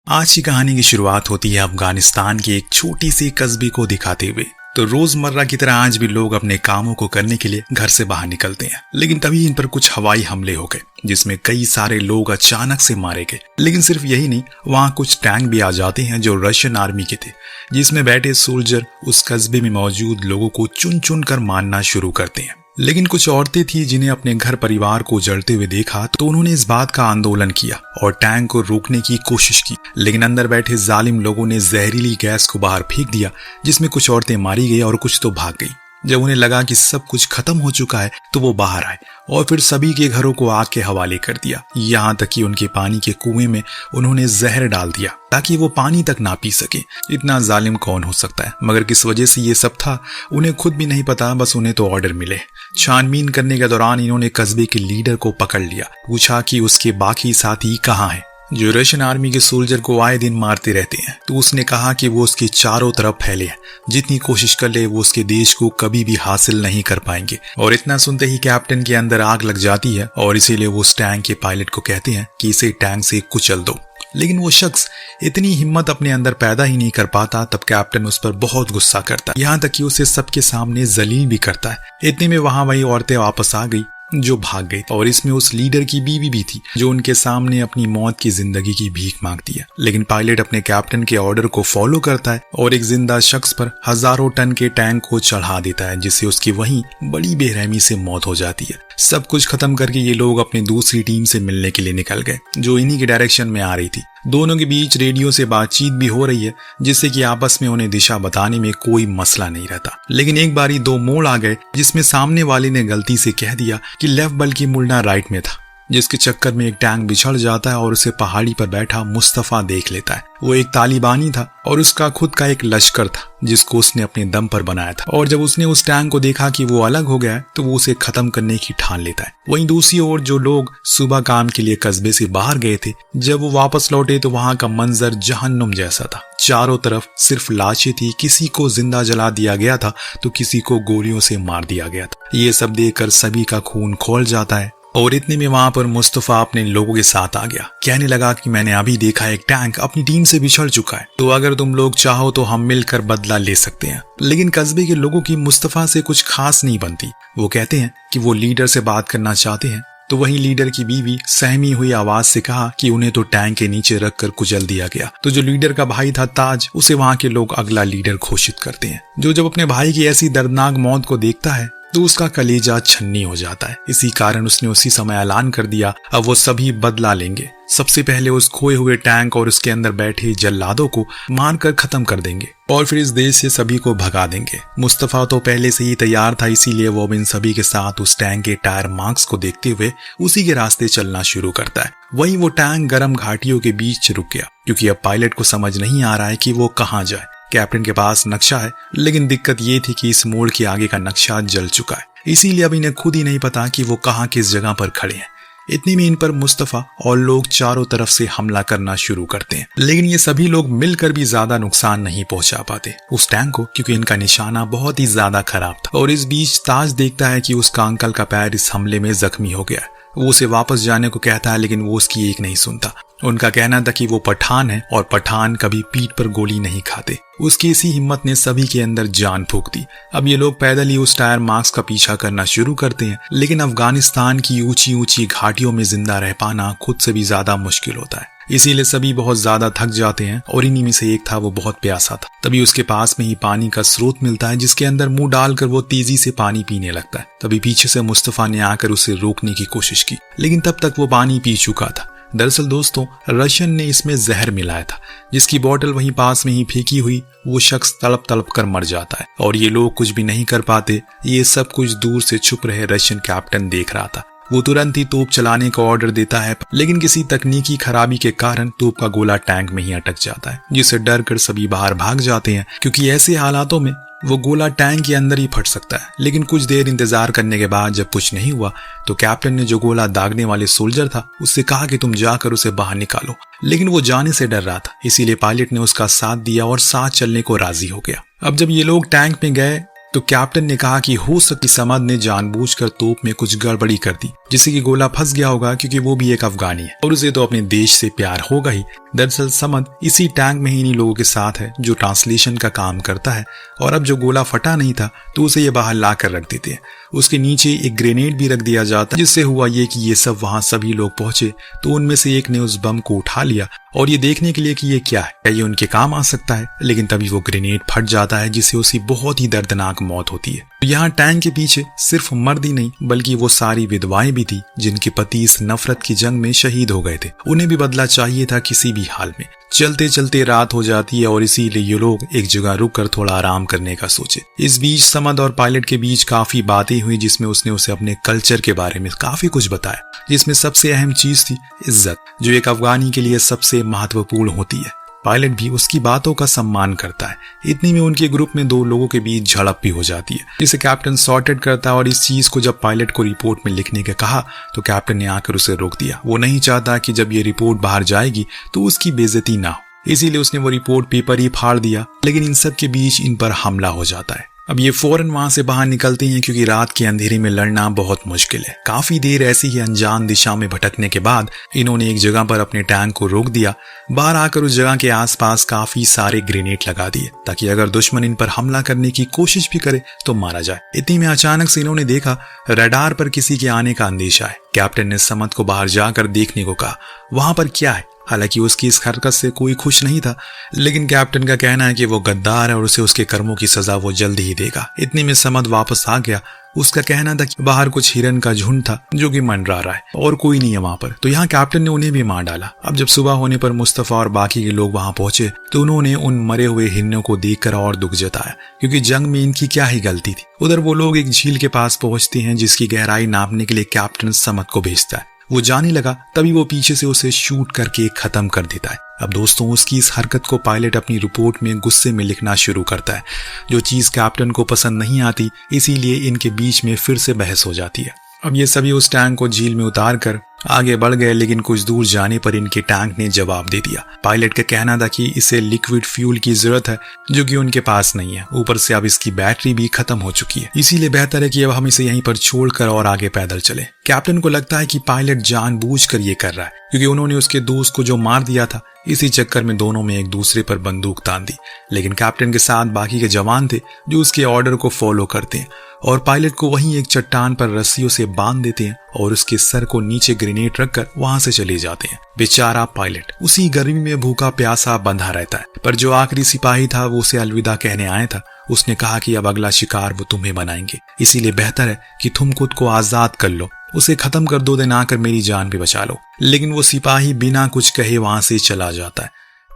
आज की कहानी की शुरुआत होती है अफगानिस्तान के एक छोटी सी कस्बे को दिखाते हुए। तो रोजमर्रा की तरह आज भी लोग अपने कामों को करने के लिए घर से बाहर निकलते हैं, लेकिन तभी इन पर कुछ हवाई हमले हो गए जिसमें कई सारे लोग अचानक से मारे गए। लेकिन सिर्फ यही नहीं, वहाँ कुछ टैंक भी आ जाते हैं जो रशियन आर्मी के थे, जिसमें बैठे सोल्जर उस कस्बे में मौजूद लोगों को चुन चुन कर मारना शुरू करते हैं। लेकिन कुछ औरतें थी जिन्हें अपने घर परिवार को जलते हुए देखा, तो उन्होंने इस बात का आंदोलन किया और टैंक को रोकने की कोशिश की। लेकिन अंदर बैठे जालिम लोगों ने जहरीली गैस को बाहर फेंक दिया, जिसमें कुछ औरतें मारी गई और कुछ तो भाग गई। जब उन्हें लगा कि सब कुछ खत्म हो चुका है तो वो बाहर आए और फिर सभी के घरों को आग के हवाले कर दिया। यहाँ तक कि उनके पानी के कुएं में उन्होंने जहर डाल दिया ताकि वो पानी तक ना पी सके। इतना जालिम कौन हो सकता है? मगर किस वजह से ये सब था उन्हें खुद भी नहीं पता, बस उन्हें तो ऑर्डर मिले। छानबीन करने के दौरान इन्होंने कस्बे के लीडर को पकड़ लिया, पूछा कि उसके बाकी साथी कहाँ हैं जो रशियन आर्मी के सोल्जर को आए दिन मारते रहते हैं। तो उसने कहा कि वो उसके चारों तरफ फैले हैं, जितनी कोशिश कर ले वो उसके देश को कभी भी हासिल नहीं कर पाएंगे। और इतना सुनते ही कैप्टन के अंदर आग लग जाती है और इसीलिए वो उस टैंक के पायलट को कहते हैं कि इसे टैंक से कुचल दो। लेकिन वो शख्स इतनी हिम्मत अपने अंदर पैदा ही नहीं कर पाता। तब कैप्टन उस पर बहुत गुस्सा करता है, यहाँ तक कि उसे सबके सामने जलील भी करता है। इतने में वहां वही औरतें वापस आ गई जो भाग गई, और इसमें उस लीडर की बीवी भी थी जो उनके सामने अपनी मौत की जिंदगी की भीख मांगती है। लेकिन पायलट अपने कैप्टन के ऑर्डर को फॉलो करता है और एक जिंदा शख्स पर हजारों टन के टैंक को चढ़ा देता है, जिससे उसकी वहीं बड़ी बेरहमी से मौत हो जाती है। सब कुछ खत्म करके ये लोग अपनी दूसरी टीम से मिलने के लिए निकल गए जो इन्हीं के डायरेक्शन में आ रही थी। दोनों के बीच रेडियो से बातचीत भी हो रही है, जिससे कि आपस में उन्हें दिशा बताने में कोई मसला नहीं रहता। लेकिन एक बारी दो मोड़ आ गए जिसमें सामने वाले ने गलती से कह दिया कि लेफ्ट बल्कि मुड़ना राइट में था, जिसके चक्कर में एक टैंक बिछड़ जाता है और उसे पहाड़ी पर बैठा मुस्तफा देख लेता है। वो एक तालिबानी था और उसका खुद का एक लश्कर था जिसको उसने अपने दम पर बनाया था। और जब उसने उस टैंक को देखा कि वो अलग हो गया है तो वो उसे खत्म करने की ठान लेता है। वहीं दूसरी ओर जो लोग सुबह काम के लिए कस्बे से बाहर गए थे, जब वो वापस लौटे तो वहां का मंजर जहन्नुम जैसा था। चारों तरफ सिर्फ लाशें थी, किसी को जिंदा जला दिया गया था तो किसी को गोलियों से मार दिया गया था। ये सब देखकर सभी का खून खौल जाता है और इतने में वहां पर मुस्तफा अपने लोगों के साथ आ गया। कहने लगा कि मैंने अभी देखा एक टैंक अपनी टीम से बिछड़ चुका है, तो अगर तुम लोग चाहो तो हम मिलकर बदला ले सकते हैं। लेकिन कस्बे के लोगों की मुस्तफा से कुछ खास नहीं बनती। वो कहते हैं कि वो लीडर से बात करना चाहते हैं। तो वहीं लीडर की बीवी सहमी हुई आवाज से कहा कि उन्हें तो टैंक के नीचे रखकर कुचल दिया गया। तो जो लीडर का भाई था ताज, उसे वहां के लोग अगला लीडर घोषित करते हैं। जो जब अपने भाई की ऐसी दर्दनाक मौत को देखता है तो उसका कलेजा छन्नी हो जाता है। इसी कारण उसने उसी समय ऐलान कर दिया अब वो सभी बदला लेंगे। सबसे पहले उस खोए हुए टैंक और उसके अंदर बैठे जल्लादों को मारकर खत्म कर देंगे और फिर इस देश से सभी को भगा देंगे। मुस्तफा तो पहले से ही तैयार था, इसीलिए वो इन सभी के साथ उस टैंक के टायर मार्क्स को देखते हुए उसी के रास्ते चलना शुरू करता है। वहीं वो टैंक गर्म घाटियों के बीच रुक गया, क्योंकि अब पायलट को समझ नहीं आ रहा है कि वो कहाँ जाए। कैप्टन के पास नक्शा है, लेकिन दिक्कत ये थी कि इस मोड़ के आगे का नक्शा जल चुका है, इसीलिए अब इन्हें खुद ही नहीं पता कि वो कहाँ किस जगह पर खड़े हैं। इतने में इन पर मुस्तफा और लोग चारों तरफ से हमला करना शुरू करते हैं। लेकिन ये सभी लोग मिलकर भी ज्यादा नुकसान नहीं पहुंचा पाते उस टैंक को, क्योंकि इनका निशाना बहुत ही ज्यादा खराब था। और इस बीच ताज देखता है कि उसका अंकल का पैर इस हमले में जख्मी हो गया। वो उसे वापस जाने को कहता है, लेकिन वो उसकी एक नहीं सुनता। उनका कहना था कि वो पठान है और पठान कभी पीठ पर गोली नहीं खाते। उसकी इसी हिम्मत ने सभी के अंदर जान फूंक दी। अब ये लोग पैदल ही उस टायर मार्क्स का पीछा करना शुरू करते हैं। लेकिन अफगानिस्तान की ऊंची ऊंची घाटियों में जिंदा रह पाना खुद से भी ज्यादा मुश्किल होता है, इसीलिए सभी बहुत ज्यादा थक जाते हैं। और इन्हीं में से एक था वो बहुत प्यासा था। तभी उसके पास में ही पानी का स्रोत मिलता है, जिसके अंदर मुंह डालकर वो तेजी से पानी पीने लगता है। तभी पीछे से मुस्तफा ने आकर उसे रोकने की कोशिश की, लेकिन तब तक वो पानी पी चुका था। दरअसल दोस्तों, रशियन ने इसमें जहर मिलाया था, जिसकी बोतल वहीं पास में ही फेंकी हुई वो शख्स तड़प तड़प कर मर जाता है। और ये लोग कुछ भी नहीं कर पाते। ये सब कुछ दूर से छुप रहे रशियन कैप्टन देख रहा था। वो तुरंत ही तोप चलाने का ऑर्डर देता है, लेकिन किसी तकनीकी खराबी के कारण तोप का गोला टैंक में ही अटक जाता है, जिससे डर कर सभी बाहर भाग जाते हैं, क्योंकि ऐसे हालातों में वो गोला टैंक के अंदर ही फट सकता है। लेकिन कुछ देर इंतजार करने के बाद जब कुछ नहीं हुआ तो कैप्टन ने जो गोला दागने वाले सोल्जर था उससे कहा कि तुम जाकर उसे बाहर निकालो। लेकिन वो जाने से डर रहा था, इसीलिए पायलट ने उसका साथ दिया और साथ चलने को राजी हो गया। अब जब ये लोग टैंक में गए तो कैप्टन ने कहा कि हो सकती समद ने जानबूझकर तोप में कुछ गड़बड़ी कर दी, जिससे कि गोला फंस गया होगा, क्योंकि वो भी एक अफगानी है और उसे तो अपने देश से प्यार होगा ही। दरअसल समद इसी टैंक में ही इन्हीं लोगों के साथ है जो ट्रांसलेशन का काम करता है, और अब जो गोला फटा नहीं था तो उसे ये बाहर ला कर रख देते हैं। उसके नीचे एक ग्रेनेड भी रख दिया जाता है, जिससे हुआ ये कि ये सब वहां सभी लोग पहुंचे तो उनमें से एक ने उस बम को उठा लिया और ये देखने के लिए कि ये क्या है, क्या ये उनके काम आ सकता है। लेकिन तभी वो ग्रेनेड फट जाता है, जिससे उसकी बहुत ही दर्दनाक मौत होती है। तो यहाँ टैंक के पीछे सिर्फ मर्द ही नहीं बल्कि वो सारी विधवाएं भी थी जिनके पति इस नफरत की जंग में शहीद हो गए थे। उन्हें भी बदला चाहिए था किसी भी हाल में। चलते चलते रात हो जाती है और इसीलिए ये लोग एक जगह रुक कर थोड़ा आराम करने का सोचे। इस बीच समद और पायलट के बीच काफी बातें हुई, जिसमें उसने उसे अपने कल्चर के बारे में काफी कुछ बताया, जिसमें सबसे अहम चीज थी इज्जत, जो एक अफगानी के लिए सबसे महत्वपूर्ण होती है। पायलट भी उसकी बातों का सम्मान करता है। इतनी में उनके ग्रुप में दो लोगों के बीच झड़प भी हो जाती है, जिसे कैप्टन सॉर्टेड करता है। और इस चीज को जब पायलट को रिपोर्ट में लिखने का कहा तो कैप्टन ने आकर उसे रोक दिया। वो नहीं चाहता कि जब ये रिपोर्ट बाहर जाएगी तो उसकी बेइज्जती ना हो, इसीलिए उसने वो रिपोर्ट पेपर ही फाड़ दिया। लेकिन इन सब के बीच इन पर हमला हो जाता है। अब ये फौरन वहां से बाहर निकलते हैं, क्योंकि रात के अंधेरे में लड़ना बहुत मुश्किल है। काफी देर ऐसी ही अनजान दिशा में भटकने के बाद इन्होंने एक जगह पर अपने टैंक को रोक दिया। बाहर आकर उस जगह के आसपास काफी सारे ग्रेनेड लगा दिए, ताकि अगर दुश्मन इन पर हमला करने की कोशिश भी करे तो मारा जाए। इतनी में अचानक से इन्होंने देखा रडार पर किसी के आने का अंदेशा है। कैप्टन ने समद को बाहर जाकर देखने को कहा वहां पर क्या है। हालांकि उसकी इस हरकत से कोई खुश नहीं था, लेकिन कैप्टन का कहना है कि वो गद्दार है और उसे उसके कर्मों की सजा वो जल्द ही देगा। इतने में समद वापस आ गया। उसका कहना था कि बाहर कुछ हिरन का झुंड था जो कि मंडरा रहा है और कोई नहीं है वहां पर। तो यहाँ कैप्टन ने उन्हें भी मार डाला। अब जब सुबह होने पर मुस्तफा और बाकी के लोग वहां पहुंचे तो उन्होंने उन मरे हुए हिरनों को देखकर और दुख जताया, क्योंकि जंग में इनकी क्या ही गलती थी। उधर वो लोग एक झील के पास पहुंचते हैं, जिसकी गहराई नापने के लिए कैप्टन समद को भेजता है। वो जाने लगा, तभी वो पीछे से उसे शूट करके खत्म कर देता है। अब दोस्तों उसकी इस हरकत को पायलट अपनी रिपोर्ट में गुस्से में लिखना शुरू करता है, जो चीज कैप्टन को पसंद नहीं आती, इसीलिए इनके बीच में फिर से बहस हो जाती है। अब ये सभी उस टैंक को झील में उतार कर आगे बढ़ गए, लेकिन कुछ दूर जाने पर इनके टैंक ने जवाब दे दिया। पायलट का कहना था कि इसे लिक्विड फ्यूल की जरूरत है, जो कि उनके पास नहीं है। ऊपर से अब इसकी बैटरी भी खत्म हो चुकी है, इसीलिए बेहतर है कि अब हम इसे यहीं पर छोड़कर और आगे पैदल चले। कैप्टन को लगता है कि पायलट जानबूझकर ये कर रहा है, क्योंकि उन्होंने उसके दोस्त को जो मार दिया था, इसी चक्कर में दोनों में एक दूसरे पर बंदूक तान दी। लेकिन कैप्टन के साथ बाकी के जवान थे जो उसके ऑर्डर को फॉलो करते हैं और पायलट को वहीं एक चट्टान पर रस्सियों से बांध देते हैं और उसके सर को नीचे ग्रेनेड रखकर वहां से चले जाते हैं। बेचारा पायलट उसी गर्मी में भूखा प्यासा बंधा रहता है, पर जो आखिरी सिपाही था वो उसे अलविदा कहने आया था। उसने कहा कि अब अगला शिकार वो तुम्हें बनाएंगे, इसीलिए बेहतर है कि तुम खुद को आजाद कर लो, उसे खत्म कर दो, देन आकर मेरी जान भी बचा लो। लेकिन वो सिपाही बिना कुछ कहे वहां से चला जाता है।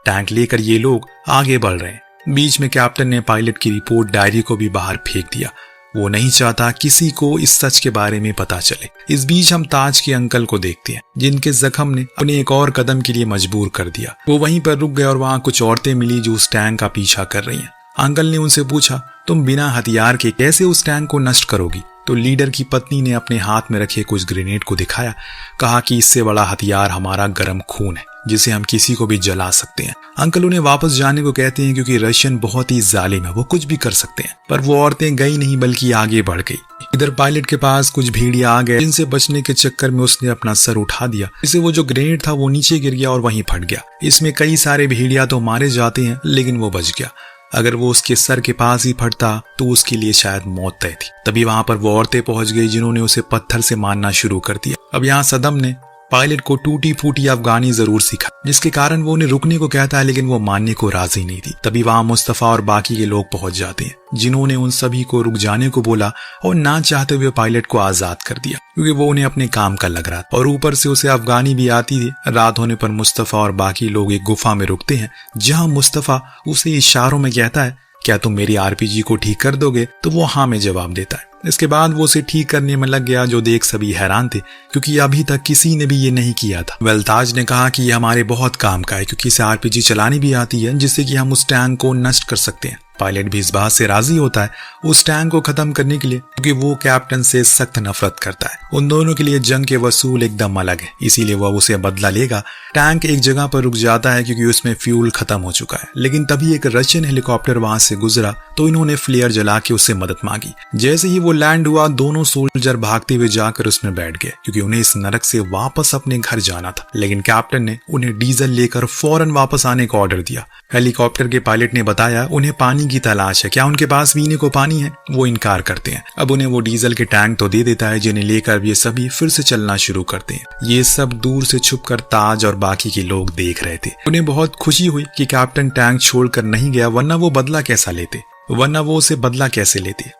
टैंक लेकर ये लोग आगे बढ़ रहे हैं। बीच में कैप्टन ने पायलट की रिपोर्ट डायरी को भी बाहर फेंक दिया। वो नहीं चाहता किसी को इस सच के बारे में पता चले। इस बीच हम ताज के अंकल को देखते हैं, जिनके जख्म ने उन्हें एक और कदम के लिए मजबूर कर दिया। वो वहीं पर रुक गए और वहां कुछ औरतें मिली जो उस टैंक का पीछा कर रही हैं। अंकल ने उनसे पूछा, तुम बिना हथियार के कैसे उस टैंक को नष्ट करोगी? तो लीडर की पत्नी ने अपने हाथ में रखे कुछ ग्रेनेड को दिखाया, कहा कि इससे बड़ा हथियार हमारा गर्म खून है, जिसे हम किसी को भी जला सकते हैं। अंकल उन्हें वापस जाने को कहते हैं, क्योंकि रशियन बहुत ही जालिम है, वो कुछ भी कर सकते हैं। पर वो औरतें गई नहीं बल्कि आगे बढ़ गई। इधर पायलट के पास कुछ भेड़िया आ गए, जिनसे बचने के चक्कर में उसने अपना सर उठा दिया। इससे वो जो ग्रेनेड था वो नीचे गिर गया और वहीं फट गया। इसमें कई सारे भेड़िया तो मारे जाते हैं, लेकिन वो बच गया। अगर वो उसके सर के पास ही फटता तो उसके लिए शायद मौत तय थी। तभी वहां पर वो औरतें पहुंच गई, जिन्होंने उसे पत्थर से मारना शुरू कर दिया। अब यहाँ सदम ने पायलट को टूटी फूटी अफगानी जरूर सीखा, जिसके कारण वो उन्हें रुकने को कहता है, लेकिन वो मानने को राजी नहीं थी। तभी वहां मुस्तफा और बाकी के लोग पहुंच जाते हैं, जिन्होंने उन सभी को रुक जाने को बोला और ना चाहते हुए पायलट को आजाद कर दिया, क्योंकि वो उन्हें अपने काम का लग रहा था। और ऊपर से उसे अफगानी भी आती थी। रात होने पर मुस्तफा और बाकी लोग एक गुफा में रुकते हैं, जहां मुस्तफा उसे इशारों में कहता है, क्या तुम मेरी आरपीजी को ठीक कर दोगे? तो वो हाँ में जवाब देता है। इसके बाद वो उसे ठीक करने में लग गया, जो देख सभी हैरान थे, क्योंकि अभी तक किसी ने भी ये नहीं किया था। वेल्ताज ने कहा कि ये हमारे बहुत काम का है, क्योंकि इसे आरपीजी चलानी भी आती है, जिससे कि हम उस टैंक को नष्ट कर सकते हैं। पायलट भी इस बात से राजी होता है उस टैंक को खत्म करने के लिए, क्योंकि वो कैप्टन से सख्त नफरत करता है। उन दोनों के लिए जंग के वसूल एकदम अलग है, इसीलिए वह उसे बदला लेगा। टैंक एक जगह पर रुक जाता है क्योंकि उसमें फ्यूल खत्म हो चुका है, लेकिन तभी एक रशियन हेलीकॉप्टर वहां से गुजरा तो इन्होंने फ्लेयर जला के उससे मदद मांगी। जैसे ही वो लैंड हुआ, दोनों सोल्जर भागते हुए जाकर उसमें बैठ गए, क्योंकि उन्हें इस नरक से वापस अपने घर जाना था। लेकिन कैप्टन ने उन्हें डीजल लेकर फौरन वापस आने का ऑर्डर दिया। हेलीकॉप्टर के पायलट ने बताया उन्हें पानी की तलाश है, क्या उनके पास पीने को पानी है? वो इनकार करते हैं। अब उन्हें वो डीजल के टैंक तो दे देता है, जिन्हें लेकर ये सभी फिर से चलना शुरू करते हैं। ये सब दूर से छुपकर ताज और बाकी के लोग देख रहे थे। उन्हें बहुत खुशी हुई कि कैप्टन टैंक छोड़कर नहीं गया, वरना वो बदला कैसे लेते।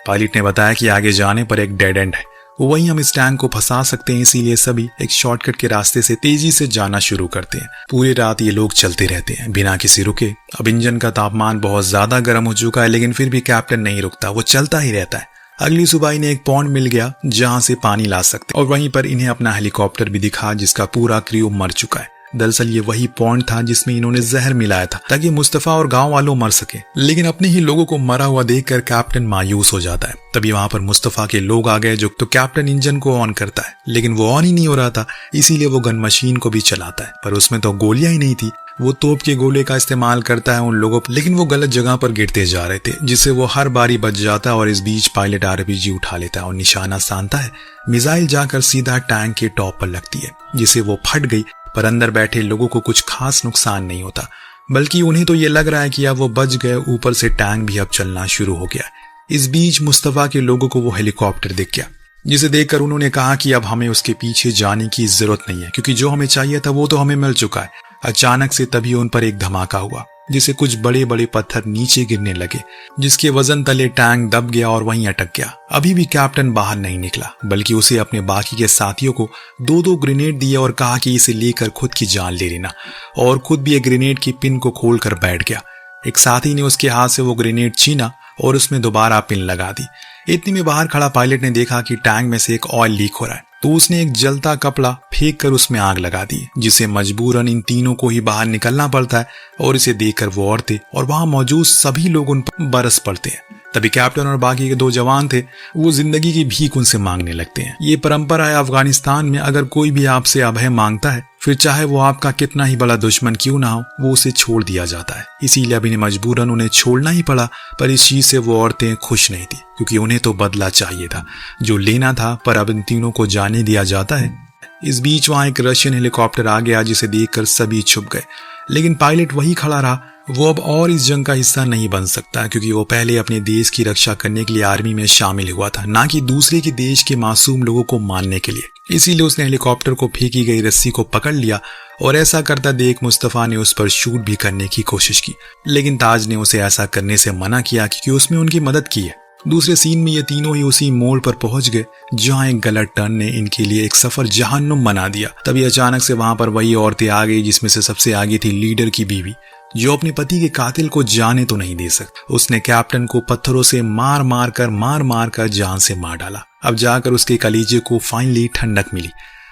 पायलट ने बताया कि आगे जाने पर एक डेड एंड है, वहीं हम इस टैंक को फंसा सकते हैं, इसीलिए सभी एक शॉर्टकट के रास्ते से तेजी से जाना शुरू करते हैं। पूरी रात ये लोग चलते रहते हैं बिना किसी रुके। अब इंजन का तापमान बहुत ज्यादा गर्म हो चुका है, लेकिन फिर भी कैप्टन नहीं रुकता, वो चलता ही रहता है। अगली सुबह इन्हें एक पॉन्ड मिल गया जहां से पानी ला सकते, और वहीं पर इन्हें अपना हेलीकॉप्टर भी दिखा जिसका पूरा क्रू मर चुका है। दरअसल ये वही पॉन्ड था जिसमें इन्होंने जहर मिलाया था ताकि मुस्तफा और गांव वालों मर सके। लेकिन अपने ही लोगों को मरा हुआ देखकर कैप्टन मायूस हो जाता है। तभी वहां पर मुस्तफा के लोग आ गए, जो तो कैप्टन इंजन को ऑन करता है, लेकिन वो ऑन ही नहीं हो रहा था, इसीलिए वो गन मशीन को भी चलाता है, पर उसमें तो गोलियां ही नहीं थी। वो तोप के गोले का इस्तेमाल करता है उन लोगों पर, लेकिन वो गलत जगह पर गिरते जा रहे थे, जिससे वो हर बारी बच जाता है। और इस बीच पायलट आरपीजी उठा लेता है और निशाना साधता है। मिसाइल जाकर सीधा टैंक के टॉप पर लगती है, जिससे वो फट गई, पर अंदर बैठे लोगों को कुछ खास नुकसान नहीं होता, बल्कि उन्हें तो ये लग रहा है कि अब वो बच गए। ऊपर से टैंक भी अब चलना शुरू हो गया। इस बीच मुस्तफा के लोगों को वो हेलीकॉप्टर दिख गया, जिसे देखकर उन्होंने कहा कि अब हमें उसके पीछे जाने की जरूरत नहीं है, क्योंकि जो हमें चाहिए था वो तो हमें मिल चुका है। अचानक से तभी उन पर एक धमाका हुआ, जिससे कुछ बड़े बड़े पत्थर नीचे गिरने लगे, जिसके वजन तले टैंक दब गया और वहीं अटक गया। अभी भी कैप्टन बाहर नहीं निकला, बल्कि उसे अपने बाकी के साथियों को 2-2 ग्रेनेड दिए और कहा कि इसे लेकर खुद की जान ले लेना, और खुद भी एक ग्रेनेड की पिन को खोलकर बैठ गया। एक साथी ने उसके हाथ से वो ग्रेनेड छीना और उसमें दोबारा पिन लगा दी। इतने में बाहर खड़ा पायलट ने देखा कि टैंक में से एक ऑयल लीक हो रहा है, तो उसने एक जलता कपड़ा फेंक कर उसमें आग लगा दी, जिसे मजबूरन इन तीनों को ही बाहर निकलना पड़ता है। और इसे देखकर वो औरतें और वहां मौजूद सभी लोग उन पर बरस पड़ते हैं। तभी कैप्टन और बाकी के 2 जवान थे, वो जिंदगी की भीख उनसे मांगने लगते हैं। ये परंपरा है अफगानिस्तान में, अगर कोई भी आपसे अभय मांगता है, फिर चाहे वो आपका कितना ही बड़ा दुश्मन क्यों ना हो, वो उसे छोड़ दिया जाता है। इसीलिए अब इन्हें मजबूरन उन्हें छोड़ना ही पड़ा। पर इस चीज से वो औरतें खुश नहीं थी, क्योंकि उन्हें तो बदला चाहिए था जो लेना था, पर अब इन तीनों को जाने दिया जाता है। इस बीच वहां एक रशियन हेलीकॉप्टर आ गया, जिसे देखकर सभी छुप गए, लेकिन पायलट वही खड़ा रहा। वो अब और इस जंग का हिस्सा नहीं बन सकता, क्योंकि वो पहले अपने देश की रक्षा करने के लिए आर्मी में शामिल हुआ था, ना कि दूसरे के देश के मासूम लोगों को मारने के लिए। इसीलिए उसने हेलीकॉप्टर को फेंकी गई रस्सी को पकड़ लिया, और ऐसा करता देख मुस्तफा ने उस पर शूट भी करने की कोशिश की, लेकिन ताज ने उसे ऐसा करने से मना किया क्योंकि उसमें उनकी मदद की है। दूसरे सीन में ये तीनों ही उसी मोड़ पर पहुंच गए जहां एक गलत टर्न ने इनके लिए एक सफर जहन्नुम बना दिया। तभी अचानक से वहां पर वही औरतें आ गई, जिसमें से सबसे आगे थी लीडर की बीवी, जो अपने पति के कातिल को जाने तो नहीं दे सकती। उसने कैप्टन को पत्थरों से मार मार कर जान से मार डाला। अब जाकर उसके कलीजे को फाइनली ठंडक मिली,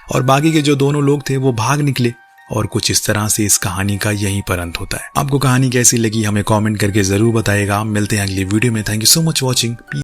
और बाकी के जो दोनों लोग थे वो भाग निकले। और कुछ इस तरह से इस कहानी का यहीं पर अंत होता है। आपको कहानी कैसी लगी हमें कमेंट करके जरूर बताइएगा। मिलते हैं अगली वीडियो में। Thank you so much watching.